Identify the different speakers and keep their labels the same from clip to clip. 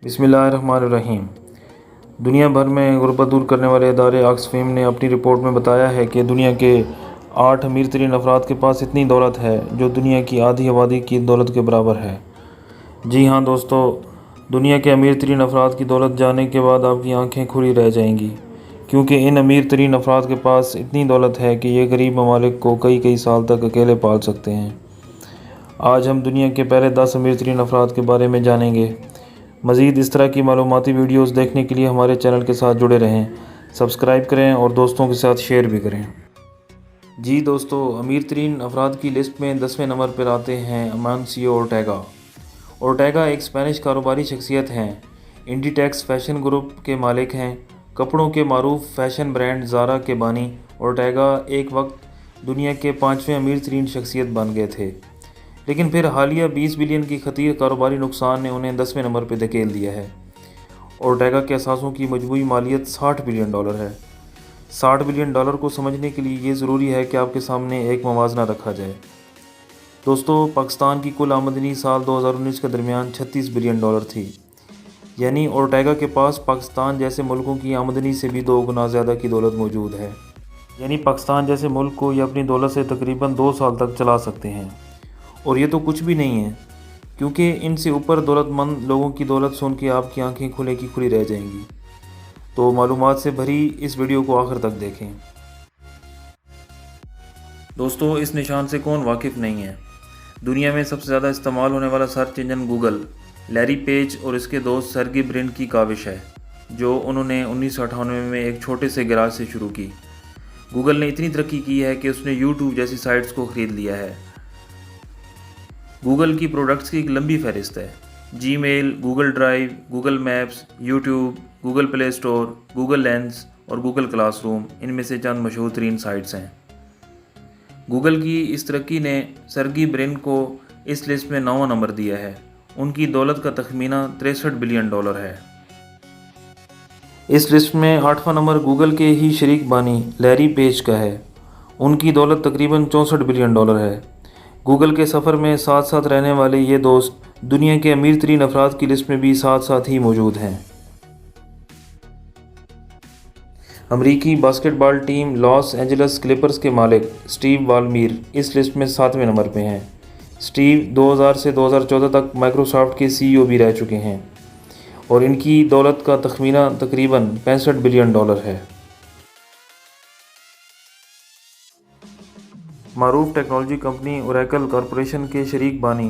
Speaker 1: बिस्मिल्लाहिर्रहमानिर्रहीम। दुनिया भर में गुर्बत दूर करने वाले इदारे ऑक्सफैम ने अपनी रिपोर्ट में बताया है कि दुनिया के 8 अमीर तरीन अफराद के पास इतनी दौलत है जो दुनिया की आधी आबादी की दौलत के बराबर है। जी हाँ दोस्तों, दुनिया के अमीर तरीन अफराद की दौलत जानने के बाद आपकी आंखें खुली रह जाएंगी, क्योंकि इन अमीर तरीन अफराद के पास इतनी दौलत है कि ये गरीब ममालिक को कई कई साल तक अकेले पाल सकते हैं। आज हम दुनिया के पहले 10 अमीर तरीन अफराद के बारे में जानेंगे। मज़ीद इस तरह की मालूमाती वीडियोस देखने के लिए हमारे चैनल के साथ जुड़े रहें, सब्सक्राइब करें और दोस्तों के साथ शेयर भी करें। जी दोस्तों, अमीर तरीन अफराद की लिस्ट में 10वें नंबर पर आते हैं अमानसियो ओर्टेगा। ओर्टेगा एक स्पेनिश कारोबारी शख्सियत हैं। इंडीटेक्स फैशन ग्रुप के मालिक हैं। कपड़ों के मारूफ फैशन ब्रांड ज़ारा के बानी ओर्टेगा एक वक्त दुनिया के 5वें अमीर तरीन शख्सियत बन गए थे, लेकिन फिर हालिया 20 बिलियन की खतीर कारोबारी नुकसान ने उन्हें 10वें नंबर पर धकेल दिया है। ओर्टेगा के असासों की मजमूई मालियत $60 बिलियन है। $60 बिलियन को समझने के लिए ये ज़रूरी है कि आपके सामने एक मवाजना रखा जाए। दोस्तों, पाकिस्तान की कुल आमदनी साल 2019 के दरमियान $36 बिलियन थी, यानी ओर्टेगा के पास पाकिस्तान जैसे मुल्कों की आमदनी से भी 2 गुना ज़्यादा की दौलत मौजूद है। यानी पाकिस्तान जैसे मुल्क को ये अपनी दौलत से तकरीबन 2 साल तक चला सकते हैं। और ये तो कुछ भी नहीं है, क्योंकि इनसे ऊपर दौलतमंद लोगों की दौलत सुन के आपकी आंखें खुले की खुली रह जाएंगी। तो मालूमात से भरी इस वीडियो को आखिर तक देखें। दोस्तों, इस निशान से कौन वाकिफ़ नहीं है? दुनिया में सबसे ज़्यादा इस्तेमाल होने वाला search engine Google, Larry page और इसके दोस्त सर्गी ब्रिन की काविश है, जो उन्होंने 1998 में एक छोटे से गैराज से शुरू की। गूगल ने इतनी तरक्की की है कि उसने यूट्यूब जैसी साइट्स को ख़रीद लिया है। गूगल की प्रोडक्ट्स की एक लंबी फहरिस्त है। Gmail, Google drive, Google maps, YouTube, Google play store, Google lens और गूगल क्लासरूम इनमें से चंद मशहूर तरीन साइट्स हैं। गूगल की इस तरक्की ने सर्गी ब्रिन को इस लिस्ट में 9वां नंबर दिया है। उनकी दौलत का तखमीना $63 बिलियन है। इस लिस्ट में 8वां नंबर गूगल के ही शरीक बानी लैरी पेज का है। उनकी दौलत तकरीबन $64 बिलियन है। गूगल के सफ़र में साथ साथ रहने वाले ये दोस्त दुनिया के अमीर तरीन अफराद की लिस्ट में भी साथ साथ ही मौजूद हैं। अमरीकी basketball team Los Angeles Clippers के मालिक स्टीव वालमीर इस लिस्ट में 7वें नंबर पे हैं। स्टीव 2000 से 2014 तक माइक्रोसॉफ्ट के CEO भी रह चुके हैं और इनकी दौलत का तखमीना तकरीबन $65 बिलियन है। मारूफ टेक्नोलॉजी कंपनी ओरेकल कॉरपोरेशन के शरीक बानी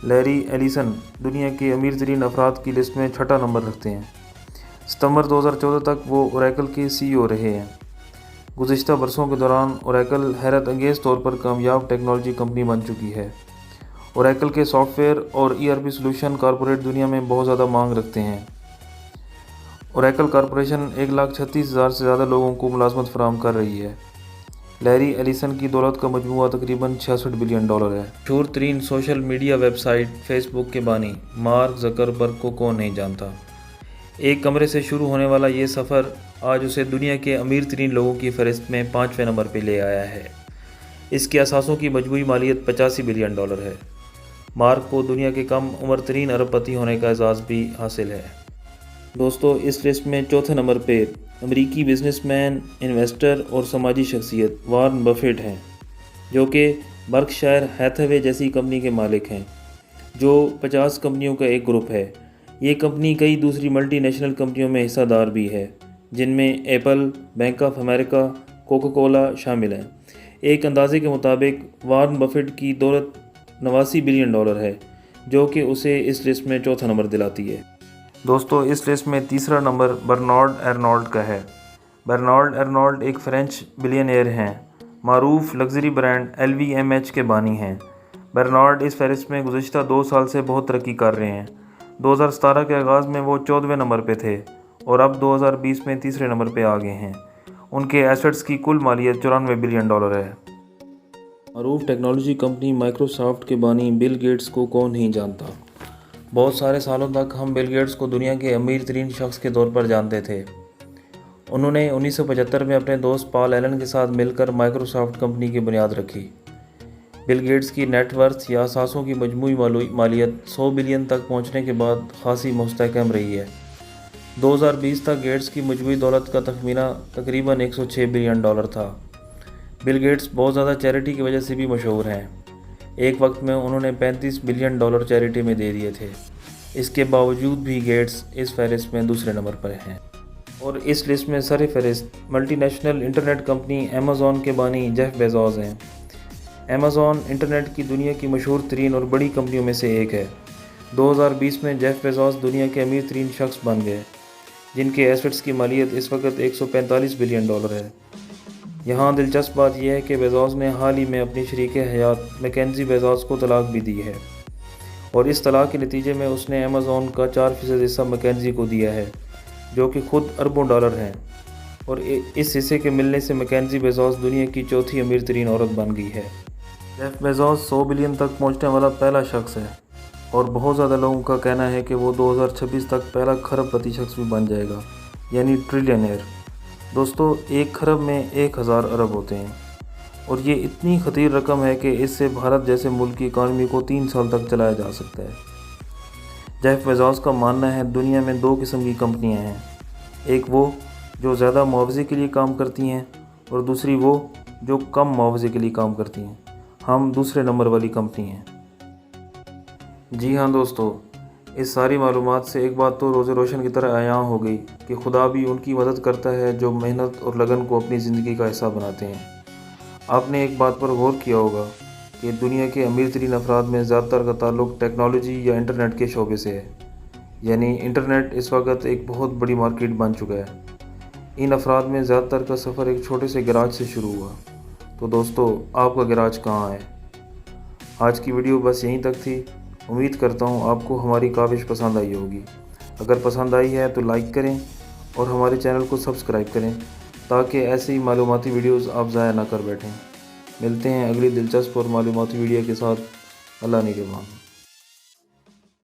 Speaker 1: लैरी एलिसन दुनिया के अमीर तरीन अफराद की लिस्ट में 6ठा नंबर रखते हैं। सितंबर 2014 तक वो ओरेकल के CEO रहे हैं। गुज़िश्ता बरसों के दौरान ओरेकल हैरत अंगेज़ तौर पर कामयाब टेक्नोलॉजी कंपनी बन चुकी है। ओरेकल के सॉफ्टवेयर और ERP सोल्यूशन कॉरपोरेट दुनिया में बहुत ज़्यादा मांग रखते हैं। ओरेकल कॉरपोरेशन 1,36,000 से ज़्यादा लोगों को मुलाजमत फराहम कर रही है। लैरी एलिसन की दौलत का मजमूआ तकरीबन $66 बिलियन है। मशहूर तरीन सोशल मीडिया वेबसाइट फेसबुक के बानी मार्क ज़करबर्ग को कौन नहीं जानता। एक कमरे से शुरू होने वाला ये सफ़र आज उसे दुनिया के अमीर तरीन लोगों की फहरिस्त में 5वें नंबर पर ले आया है। इसके असासों की मजमूई मालियत $85 बिलियन है। मार्क को दुनिया के कम उम्र तरीन अरबपति होने का एजाज़ भी हासिल है। दोस्तों, इस लिस्ट में 4थे नंबर पर अमरीकी बिजनेसमैन, इन्वेस्टर और समाजी शख्सियत वॉरेन बफेट हैं, जो कि बर्कशायर हैथवे जैसी कंपनी के मालिक हैं, जो 50 कंपनियों का एक ग्रुप है। ये कंपनी कई दूसरी मल्टी नेशनल कंपनियों में हिस्सादार भी है, जिनमें Apple, bank of America, Coca Cola शामिल हैं। एक अंदाजे के मुताबिक वॉरेन बफेट की दौलत $89 बिलियन है, जो कि उसे इस लिस्ट में 4था नंबर दिलाती है। दोस्तों, इस लिस्ट में 3रा नंबर बर्नार्ड अर्नोल्ड का है। बर्नार्ड अर्नोल्ड एक फ्रेंच बिलियनियर हैं। मारूफ लग्जरी ब्रांड LVMH के बानी हैं। बर्नार्ड इस फहरिस्त में गुज़िश्ता 2 साल से बहुत तरक्की कर रहे हैं। 2017 के आगाज़ में वो 14वें नंबर पे थे और अब 2020 में 3रे नंबर पे आ गए हैं। उनके एसेट्स की कुल मालियत $94 बिलियन है। मारूफ टेक्नोलॉजी कंपनी माइक्रोसॉफ्ट के बानी बिल गेट्स को कौन नहीं जानता। बहुत सारे सालों तक हम बिल गेट्स को दुनिया के अमीर तरीन शख्स के तौर पर जानते थे। उन्होंने 1975 में अपने दोस्त पॉल एलन के साथ मिलकर माइक्रोसॉफ्ट कंपनी की बुनियाद रखी। بل گیٹس کی نیٹ ورتھ یا اثاثوں کی مجموعی مالیت 100 بلین تک پہنچنے کے بعد خاصی مستحکم رہی ہے۔ 2020 تک گیٹس کی مجموعی دولت کا تخمینہ تقریباً 106 بلین ڈالر تھا۔ بل گیٹس بہت زیادہ چیریٹی کی وجہ سے بھی مشہور ہیں۔ ایک وقت میں انہوں نے 35 بلین ڈالر چیریٹی میں دے دیے تھے۔ اس کے باوجود بھی گیٹس اس فہرست میں دوسرے نمبر پر ہیں، اور اس لسٹ میں سر فہرست multi national internet company Amazon کے بانی جیف بیزوس ہیں۔ امیزون انٹرنیٹ کی دنیا کی مشہور ترین اور بڑی کمپنیوں میں سے ایک ہے۔ 2020 میں جیف بیزوس دنیا کے امیر ترین شخص بن گئے، جن کے ایسٹس کی مالیت اس وقت 145 بلین ڈالر ہے۔ یہاں دلچسپ بات یہ ہے کہ بیزوس نے حال ہی میں اپنی شریک حیات میکنزی بیزوس کو طلاق بھی دی ہے، اور اس طلاق کے نتیجے میں اس نے امیزون کا 4% حصہ میکنزی کو دیا ہے، جو کہ خود اربوں ڈالر ہیں، اور اس حصے کے ملنے سے میکنزی بیزوس دنیا کی چوتھی امیر ترین عورت بن گئی ہے۔ جیف بیزوس 100 بلین تک پہنچنے والا پہلا شخص ہے، اور بہت زیادہ لوگوں کا کہنا ہے کہ وہ 2026 تک پہلا کھرب پتی شخص بھی بن جائے گا، یعنی ٹریلینئر۔ دوستو، 1 کھرب میں 1000 ارب ہوتے ہیں، اور یہ اتنی خطیر رقم ہے کہ اس سے بھارت جیسے ملک کی اکانومی کو 3 سال تک چلایا جا سکتا ہے۔ جیف بیزوس کا ماننا ہے دنیا میں 2 قسم کی کمپنیاں ہیں، ایک وہ جو زیادہ معاوضے کے لیے کام کرتی ہیں، اور دوسری وہ جو کم معاوضے کے لیے کام کرتی ہیں۔ ہم دوسرے نمبر والی کمپنی ہیں۔ جی ہاں دوستو، اس ساری معلومات سے ایک بات تو روز روشن کی طرح عیاں ہو گئی کہ خدا بھی ان کی مدد کرتا ہے جو محنت اور لگن کو اپنی زندگی کا حصہ بناتے ہیں۔ آپ نے ایک بات پر غور کیا ہوگا کہ دنیا کے امیر ترین افراد میں زیادہ تر کا تعلق ٹیکنالوجی یا انٹرنیٹ کے شعبے سے ہے، یعنی انٹرنیٹ اس وقت ایک بہت بڑی مارکیٹ بن چکا ہے۔ ان افراد میں زیادہ تر کا سفر ایک چھوٹے سے گراج سے شروع ہوا۔ تو دوستو، آپ کا گراج کہاں ہے؟ آج کی ویڈیو بس یہیں تک تھی۔ امید کرتا ہوں آپ کو ہماری کاوش پسند آئی ہوگی۔ اگر پسند آئی ہے تو لائک کریں اور ہمارے چینل کو سبسکرائب کریں تاکہ ایسی معلوماتی ویڈیوز آپ ضائع نہ کر بیٹھیں۔ ملتے ہیں اگلی دلچسپ اور معلوماتی ویڈیو کے ساتھ۔ اللہ نگہبان۔